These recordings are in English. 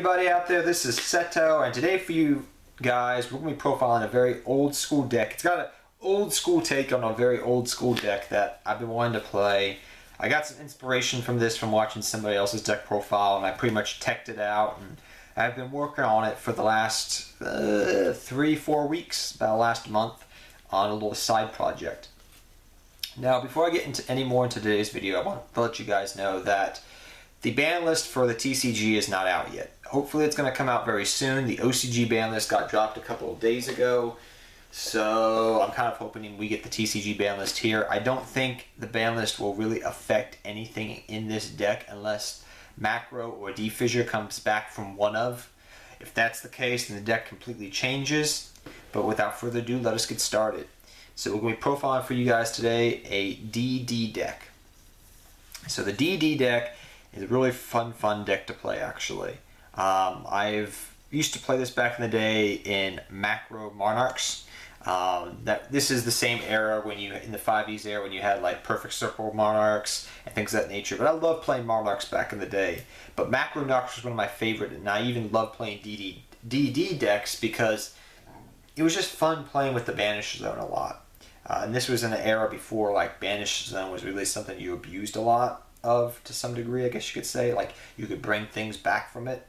everybody out there, this is Seto, and today for you guys, we're going to be profiling a very old school deck. It's got an old school take on a very old school deck that I've been wanting to play. I got some inspiration from this from watching somebody else's deck profile, and I pretty much teched it out, and I've been working on it for the last 3-4 weeks, about last month, on a little side project. Now, before I get into any more in today's video, I want to let you guys know that the ban list for the TCG is not out yet. Hopefully it's going to come out very soon. The OCG ban list got dropped a couple of days ago, so I'm kind of hoping we get the TCG ban list here. I don't think the ban list will really affect anything in this deck unless Macro or D-Fissure comes back from one of. If that's the case, then the deck completely changes. But without further ado, let us get started. So we're going to be profiling for you guys today a DD deck. So the DD deck is a really fun deck to play, actually. I've used to play this back in the day in Macro Monarchs. This is the same era when you, in the 5E's era, when you had like Perfect Circle Monarchs and things of that nature. But I love playing Monarchs back in the day. But Macro Monarchs was one of my favorite, and I even love playing DD decks because it was just fun playing with the Banisher Zone a lot. And this was in an era before like Banisher Zone was really something you abused a lot of, to some degree, I guess you could say. Like, you could bring things back from it.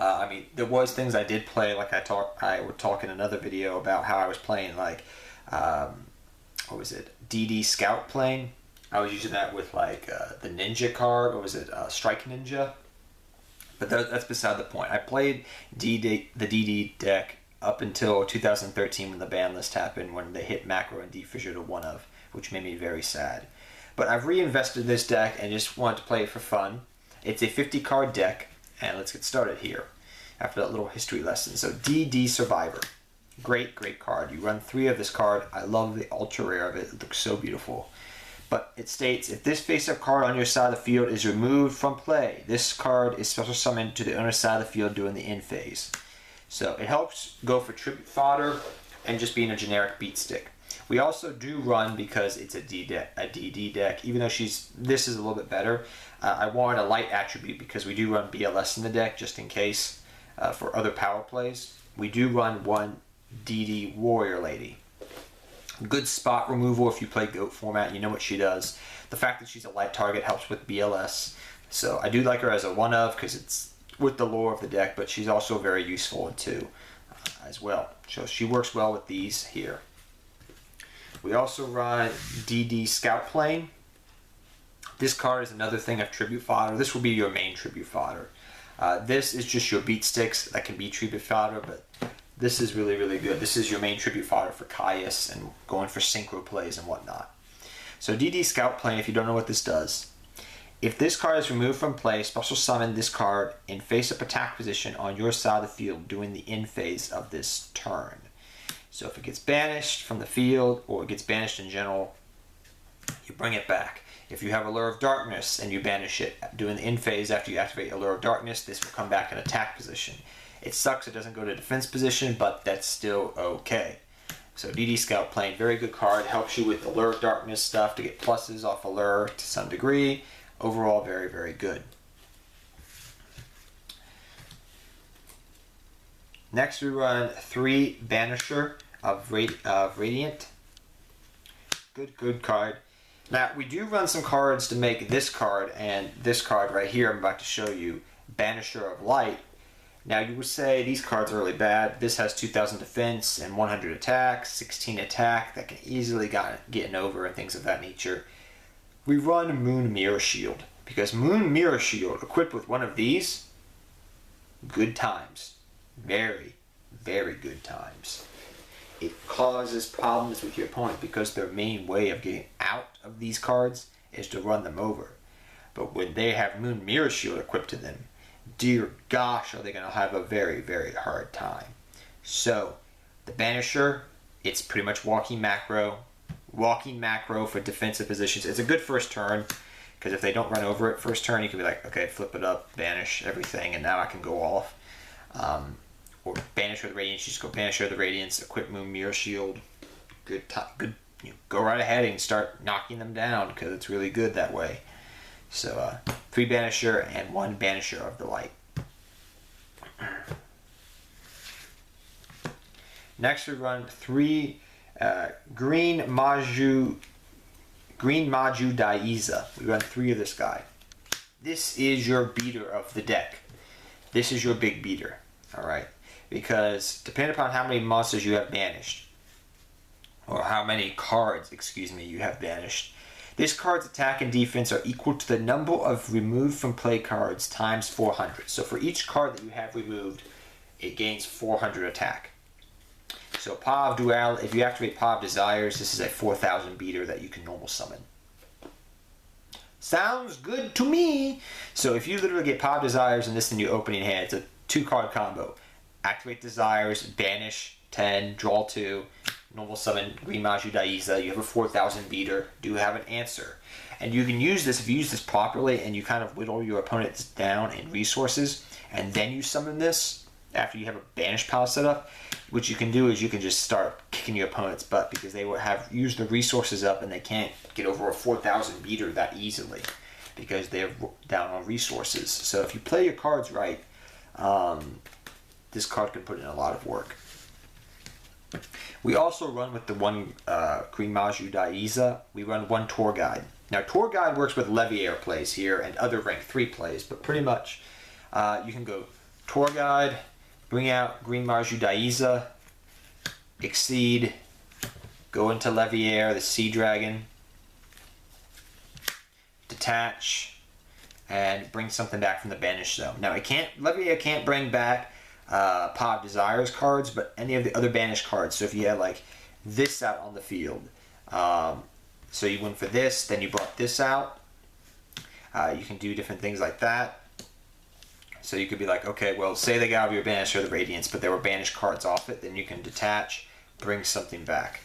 I mean, there was things I did play, like I would talk in another video about how I was playing, like, what was it, DD Scout playing. I was using that with, like, the Ninja card, or was it Strike Ninja? But that's beside the point. I played the DD deck up until 2013 when the ban list happened, when they hit Macro and D-Fissure to one of, which made me very sad. But I've reinvested this deck and just wanted to play it for fun. It's a 50 card deck, and let's get started here after that little history lesson. So DD Survivor, great card. You run 3 of this card. I love the ultra rare of it. It looks so beautiful. But it states, if this face-up card on your side of the field is removed from play, this card is special summoned to the owner's side of the field during the end phase. So it helps go for tribute fodder and just being a generic beat stick. We also do run, because it's a DD deck, even though this is a little bit better. I wanted a light attribute because we do run BLS in the deck just in case for other power plays. We do run one DD Warrior Lady. Good spot removal if you play GOAT format, you know what she does. The fact that she's a light target helps with BLS. So I do like her as a one of because it's with the lore of the deck, but she's also very useful too as well. So she works well with these here. We also run DD Scout Plane. This card is another thing of tribute fodder. This will be your main tribute fodder. This is just your beat sticks that can be tribute fodder, but this is really good. This is your main tribute fodder for Caius and going for synchro plays and whatnot. So DD Scout Plane, if you don't know what this does, if this card is removed from play, special summon this card in face-up attack position on your side of the field during the end phase of this turn. So if it gets banished from the field, or it gets banished in general, you bring it back. If you have Allure of Darkness and you banish it during the end phase after you activate Allure of Darkness, this will come back in attack position. It sucks it doesn't go to defense position, but that's still okay. So DD Scout Plane, very good card. Helps you with Allure of Darkness stuff to get pluses off Allure to some degree. Overall, very good. Next we run 3 Banisher of Radiant. Good card. Now we do run some cards to make this card and this card right here I'm about to show you, Banisher of Light. Now you would say these cards are really bad. This has 2000 defense and 100 attack, 16 attack that can easily get over and things of that nature. We run Moon Mirror Shield because Moon Mirror Shield equipped with one of these, good times. Very good times. It causes problems with your opponent because their main way of getting out of these cards is to run them over. But when they have Moon Mirror Shield equipped to them, dear gosh, are they going to have a very hard time. So the Banisher, it's pretty much walking macro for defensive positions. It's a good first turn because if they don't run over it first turn, you can be like, okay, flip it up, banish everything, and now I can go off. Or Banisher the Radiance, you just go Banisher the Radiance, equip Moon Mirror Shield. Good, go right ahead and start knocking them down because it's really good that way. So 3 Banisher and 1 Banisher of the Light. Next we run 3 green Maju Daiza. We run 3 of this guy. This is your beater of the deck. This is your big beater, alright? Because depending upon how many monsters you have banished, or how many cards, excuse me, you have banished, this card's attack and defense are equal to the number of removed from play cards times 400. So for each card that you have removed, it gains 400 attack. So Paw of Dual, if you activate Paw of Desires, this is a 4,000 beater that you can normal summon. Sounds good to me! So if you literally get Paw of Desires and this in your opening hand, it's a 2-card combo. Activate Desires, banish 10, draw 2, normal summon Green Maju Daiza, you have a 4,000 beater, do have an answer. And you can use this, if you use this properly and you kind of whittle your opponents down in resources, and then you summon this after you have a banish pile set up, what you can do is you can just start kicking your opponent's butt because they will have used the resources up and they can't get over a 4,000 beater that easily because they're down on resources. So if you play your cards right, this card can put in a lot of work. We also run with the 1 Green Maju Daiza. We run 1 Tour Guide. Now Tour Guide works with Leviair plays here and other rank 3 plays, but pretty much you can go Tour Guide, bring out Green Maju Daiza, Exceed, go into Leviair, the Sea Dragon, detach, and bring something back from the Banish Zone. Now Leviair can't bring back Paw of Desires cards, but any of the other banished cards. So if you had like this out on the field, so you went for this, then you brought this out, you can do different things like that. So you could be like, okay, well, say they got out of your Banisher the Radiance, but there were banished cards off it, then you can detach, bring something back.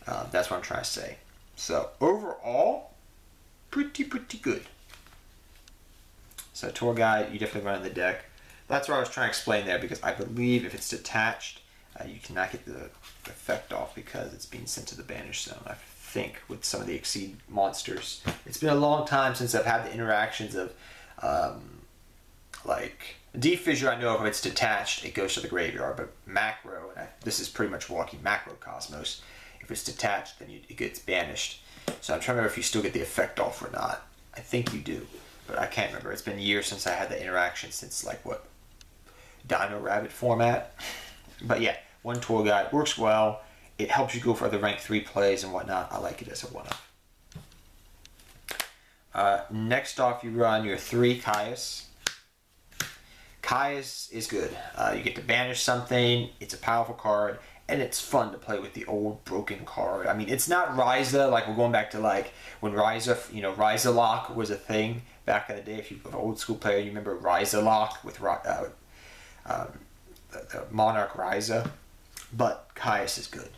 That's what I'm trying to say. So overall, pretty good. So Tour Guide, you definitely run in the deck. That's what I was trying to explain there, because I believe if it's detached, you cannot get the effect off because it's being sent to the Banish Zone. I think with some of the Exceed monsters. It's been a long time since I've had the interactions of like Defissure. I know if it's detached, it goes to the graveyard, but Macro, and this is pretty much walking Macro Cosmos. If it's detached, then it gets banished. So I'm trying to remember if you still get the effect off or not. I think you do, but I can't remember. It's been years since I had the interaction, since like what, Dino Rabbit format. But yeah, 1 Tour Guide works well. It helps you go for other rank 3 plays and whatnot. I like it as a 1-up. Next off, you run your 3 Caius. Caius is good. You get to banish something. It's a powerful card, and it's fun to play with the old broken card. I mean, it's not Ryza, like we're going back to like when Ryza, Ryza Lock was a thing back in the day. If you're an old school player, you remember Ryza Lock with the Monarch Ryza. But Caius is good.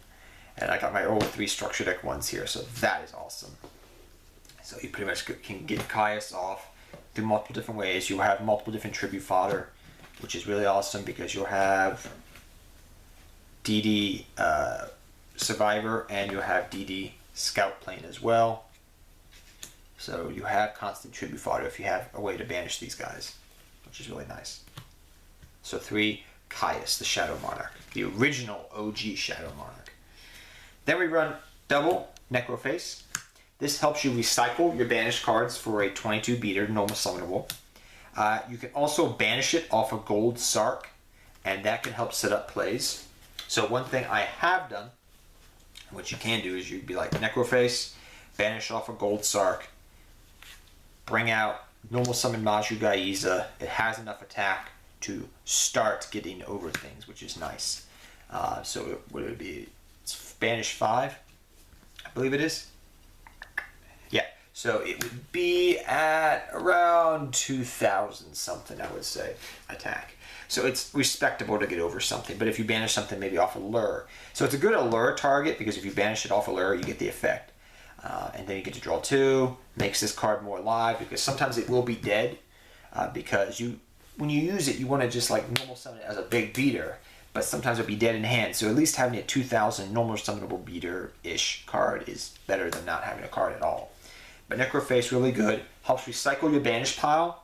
And I got my old 3 structure deck ones here, so that is awesome. So you pretty much can get Caius off through multiple different ways. You'll have multiple different tribute fodder, which is really awesome because you'll have DD Survivor and you'll have DD Scout Plane as well. So you have constant tribute fodder if you have a way to banish these guys, which is really nice. So 3 Caius, the Shadow Monarch, the original OG Shadow Monarch. Then we run double Necroface. This helps you recycle your banished cards for a 22 beater, normal summonable. You can also banish it off a gold Sark, and that can help set up plays. So one thing I have done, what you can do is you'd be like Necroface, banish off a gold Sark, bring out normal summon Maju Daiza. It has enough attack to start getting over things, which is nice. So what would it be? It's banish 5, I believe it is. Yeah, so it would be at around 2,000 something, I would say, attack. So it's respectable to get over something, but if you banish something maybe off a lure. So it's a good allure target, because if you banish it off a lure, you get the effect. And then you get to draw 2, makes this card more alive, because sometimes it will be dead, because when you use it, you want to just like normal summon it as a big beater, but sometimes it'll be dead in hand. So at least having a 2,000 normal summonable beater-ish card is better than not having a card at all. But Necroface, really good. Helps recycle your banish pile,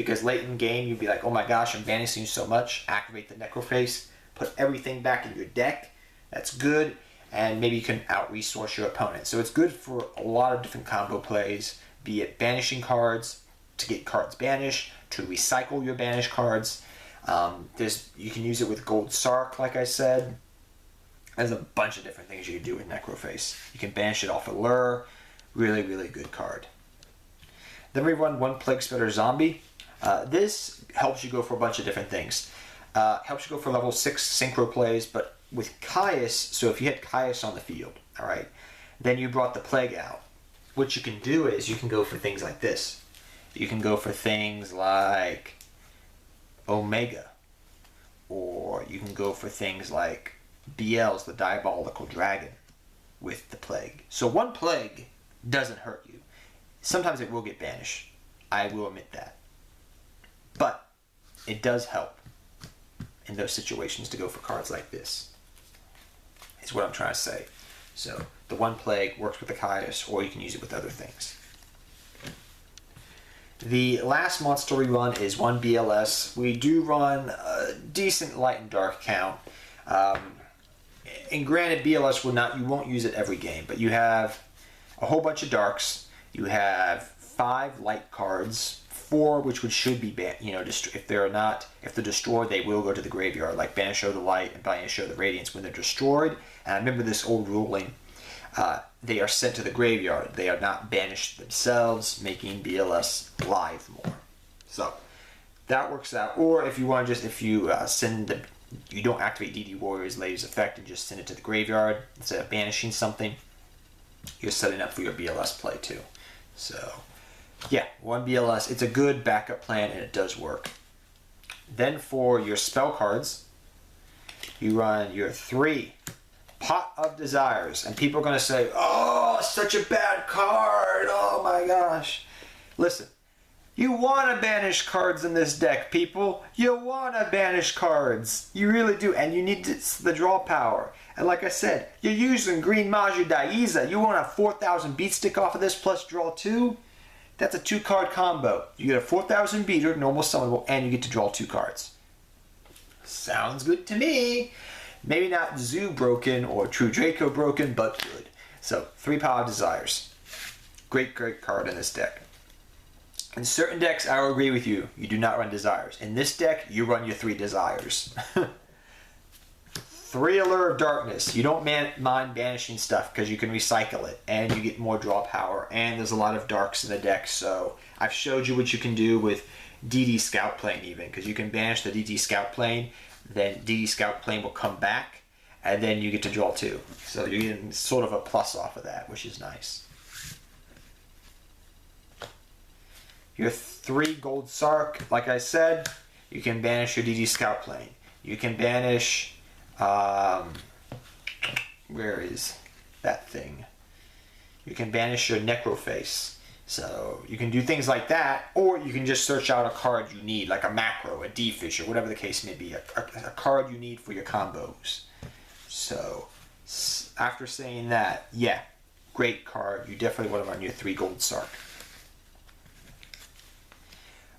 because late in game you'd be like, oh my gosh, I'm banishing so much. Activate the Necroface, put everything back in your deck. That's good, and maybe you can out-resource your opponent. So it's good for a lot of different combo plays, be it banishing cards, to get cards banished, to recycle your banished cards. You can use it with Gold Sark, like I said. There's a bunch of different things you can do with Necroface. You can banish it off a lure. Really, really good card. Then we run one Plague Spreader Zombie. This helps you go for a bunch of different things. Helps you go for level 6 synchro plays, but with Caius, so if you had Caius on the field, all right, then you brought the Plague out. What you can do is you can go for things like this. You can go for things like Omega, or you can go for things like BL's the Diabolical Dragon with the Plague. So one Plague doesn't hurt you. Sometimes it will get banished. I will admit that. But it does help in those situations to go for cards like this. Is what I'm trying to say. So the one Plague works with the Caius, or you can use it with other things. The last monster we run is one BLS. We do run a decent light and dark count. And granted, BLS you won't use it every game, but you have a whole bunch of darks. You have 5 light cards, 4 which should be if they're destroyed, they will go to the graveyard, like Banisher the Light and Banisher the Radiance. When they're destroyed, and I remember this old ruling, they are sent to the graveyard. They are not banished themselves, making BLS live more. So that works out. Or if you want to you don't activate DD Warrior's latest effect and just send it to the graveyard instead of banishing something, you're setting up for your BLS play too. So yeah, one BLS, it's a good backup plan and it does work. Then for your spell cards, you run your 3 Pot of Desires, and people are going to say, oh, such a bad card, oh my gosh. Listen, you want to banish cards in this deck, people. You want to banish cards. You really do, and you need the draw power. And like I said, you're using Green Maju Daiza. You want a 4,000 beat stick off of this plus draw 2? That's a 2-card combo. You get a 4,000 beater, normal summonable, and you get to draw 2 cards. Sounds good to me. Maybe not Zoo broken or True Draco broken, but good. So 3 Pot of Desires. Great, great card in this deck. In certain decks, I will agree with you. You do not run Desires. In this deck, you run your 3 Desires. 3 Allure of Darkness. You don't mind banishing stuff because you can recycle it and you get more draw power. And there's a lot of darks in the deck, so I've showed you what you can do with DD Scout Plane even, because you can banish the DD Scout Plane, then DD Scout Plane will come back, and then you get to draw 2. So you're getting sort of a plus off of that, which is nice. Your 3 Gold Sark, like I said, you can banish your DD Scout Plane. You can banish, where is that thing? You can banish your Necroface. So you can do things like that, or you can just search out a card you need, like a macro, a D-Fish, or whatever the case may be, a card you need for your combos. So after saying that, yeah, great card. You definitely want to run your 3 Gold Sark.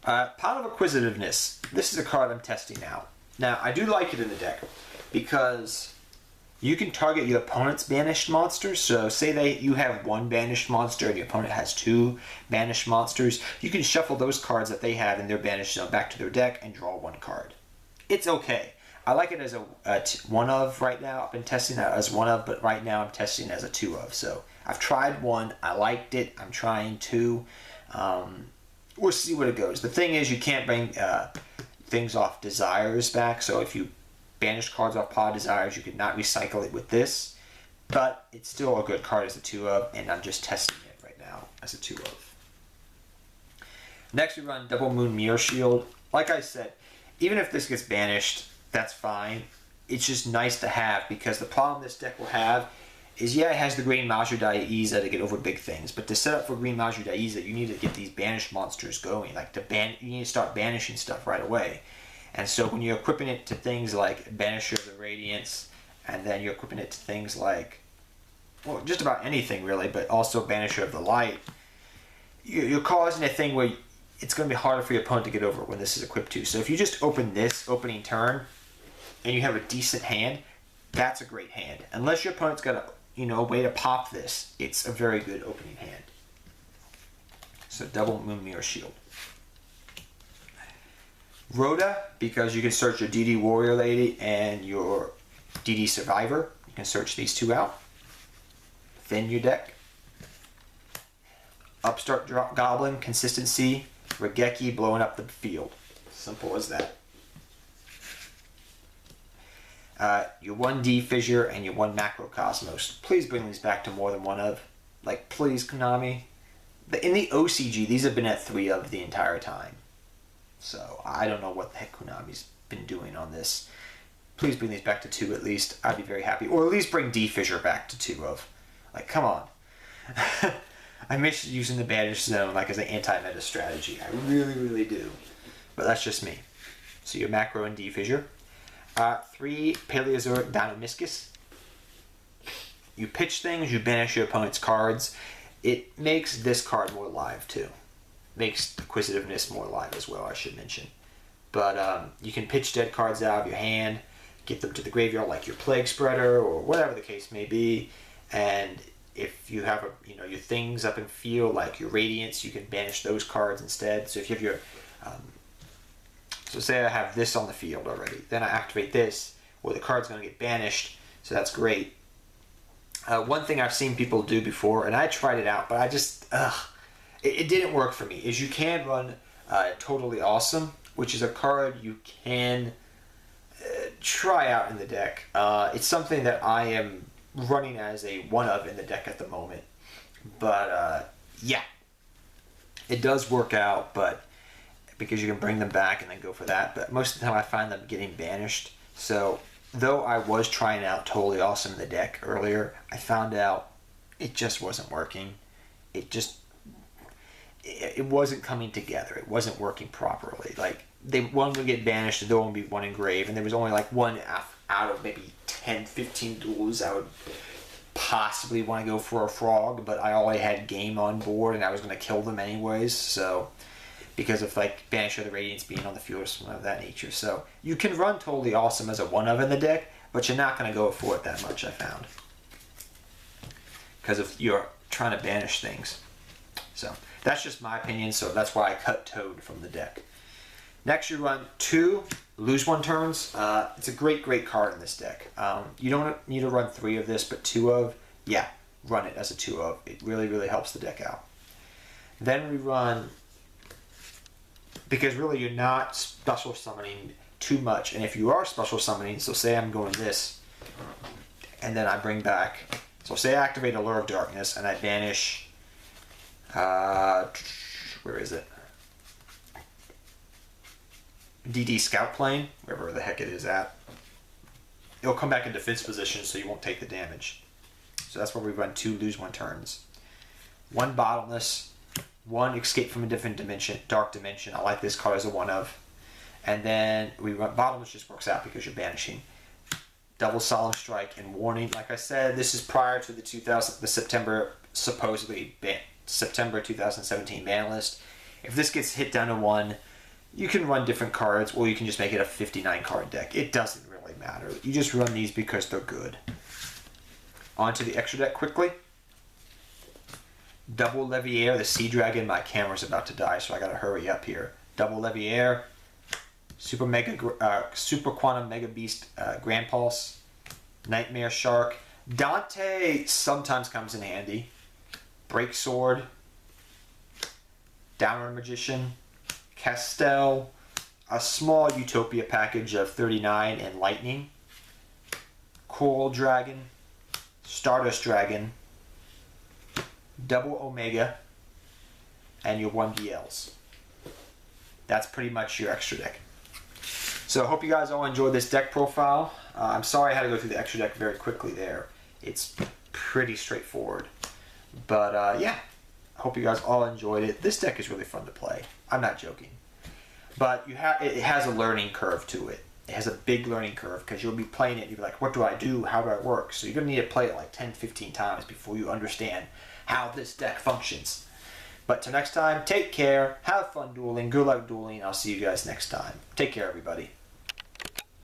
Pot of Acquisitiveness. This is a card I'm testing out. Now, I do like it in the deck because you can target your opponent's banished monsters. So say you have 1 banished monster and your opponent has 2 banished monsters. You can shuffle those cards that they have in their banished zone back to their deck and draw 1 card. It's okay. I like it as a 1 of right now. I've been testing that as 1 of, but right now I'm testing it as a 2 of. So I've tried 1. I liked it. I'm trying 2. We'll see what it goes. The thing is, you can't bring things off Desires back. So if you banished cards off Pot of Desires, you could not recycle it with this. But it's still a good card as a 2 of, and I'm just testing it right now as a 2 of. Next we run Double Moon Mirror Shield. Like I said, even if this gets banished, that's fine. It's just nice to have, because the problem this deck will have is, yeah, it has the Green Maju Daiza to get over big things, but to set up for Green Maju Daiza, you need to get these banished monsters going. Like you need to start banishing stuff right away. And so when you're equipping it to things like Banisher of the Radiance, and then you're equipping it to things like, well, just about anything really, but also Banisher of the Light, you're causing a thing where it's going to be harder for your opponent to get over when this is equipped too. So if you just open this opening turn and you have a decent hand, that's a great hand. Unless your opponent's got a way to pop this, it's a very good opening hand. So double Moon Mirror Shield. Rhoda, because you can search your DD Warrior Lady and your DD Survivor. You can search these two out. Thin your deck. Upstart Goblin, consistency. Regeki, blowing up the field. Simple as that. Your 1D Fissure and your 1 Macrocosmos. Please bring these back to more than one of. Like, please, Konami. In the OCG, these have been at 3 of the entire time. So, I don't know what the heck Konami's been doing on this. Please bring these back to 2 at least. I'd be very happy. Or at least bring D Fissure back to 2 of. Like, come on. I miss using the Banish Zone like as an anti-meta strategy. I really, really do. But that's just me. So your Macro and D Fissure. 3 Paleozoic Deinonychus. You pitch things, you banish your opponent's cards. It makes this card more live too. Makes Acquisitiveness more live as well, I should mention. But you can pitch dead cards out of your hand, get them to the graveyard like your Plague Spreader or whatever the case may be. And if you have your things up in field like your Radiance, you can banish those cards instead. So if you have your so say I have this on the field already, then I activate this, well, the card's going to get banished, so that's great. One thing I've seen people do before, and I tried it out, but I just, it didn't work for me, is you can run Totally Awesome, which is a card you can try out in the deck. It's something that I am running as a one-of in the deck at the moment. But, yeah, it does work out, but because you can bring them back and then go for that. But most of the time I find them getting banished. So though I was trying out Totally Awesome in the deck earlier, I found out it just wasn't working. It wasn't coming together. It wasn't working properly. Like, one would get banished, the other one would be one engraved, and there was only like one out of maybe 10, 15 duels I would possibly want to go for a frog, but I already had game on board and I was going to kill them anyways, so because of like Banisher of the Radiance being on the field or something of that nature. So you can run Totally Awesome as a one-of in the deck, but you're not going to go for it that much, I found. Because if you're trying to banish things. So that's just my opinion, so that's why I cut Toad from the deck. Next you run 2 Lose 1 turns. It's a great, great card in this deck. You don't need to run 3 of this, but 2 of, yeah, run it as a 2 of. It really, really helps the deck out. Then we run, because really you're not special summoning too much, and if you are special summoning, so say I'm going this, and then I bring back, so say I activate Allure of Darkness, and I banish, where is it? DD Scout Plane, wherever the heck it is at. It'll come back in defense position, so you won't take the damage. So that's where we run 2 Lose 1 turns. 1 Bottomless, 1 Escape from a Different Dimension, Dark Dimension. I like this card as a one-of. And then we run Bottomless, just works out because you're banishing. Double Solemn Strike and Warning. Like I said, this is prior to the September, supposedly September 2017 ban list. If this gets hit down to 1, you can run different cards, or you can just make it a 59 card deck. It doesn't really matter. You just run these because they're good. On to the extra deck quickly. Double Leviair, the Sea Dragon. My camera's about to die, so I gotta hurry up here. Double Leviair, Super Quantum Mega Beast, Grand Pulse, Nightmare Shark. Dante sometimes comes in handy. Break Sword, Downward Magician, Castell, a small Utopia package of 39 and Lightning, Coral Dragon, Stardust Dragon, Double Omega, and your 1DLs. That's pretty much your extra deck. So I hope you guys all enjoyed this deck profile. I'm sorry I had to go through the extra deck very quickly there. It's pretty straightforward. But yeah, I hope you guys all enjoyed it. This deck is really fun to play. I'm not joking. But it has a learning curve to it. It has a big learning curve because you'll be playing it and you'll be like, what do I do? How do I work? So you're going to need to play it like 10, 15 times before you understand how this deck functions. But till next time, take care, have fun dueling, good luck dueling. I'll see you guys next time. Take care, everybody.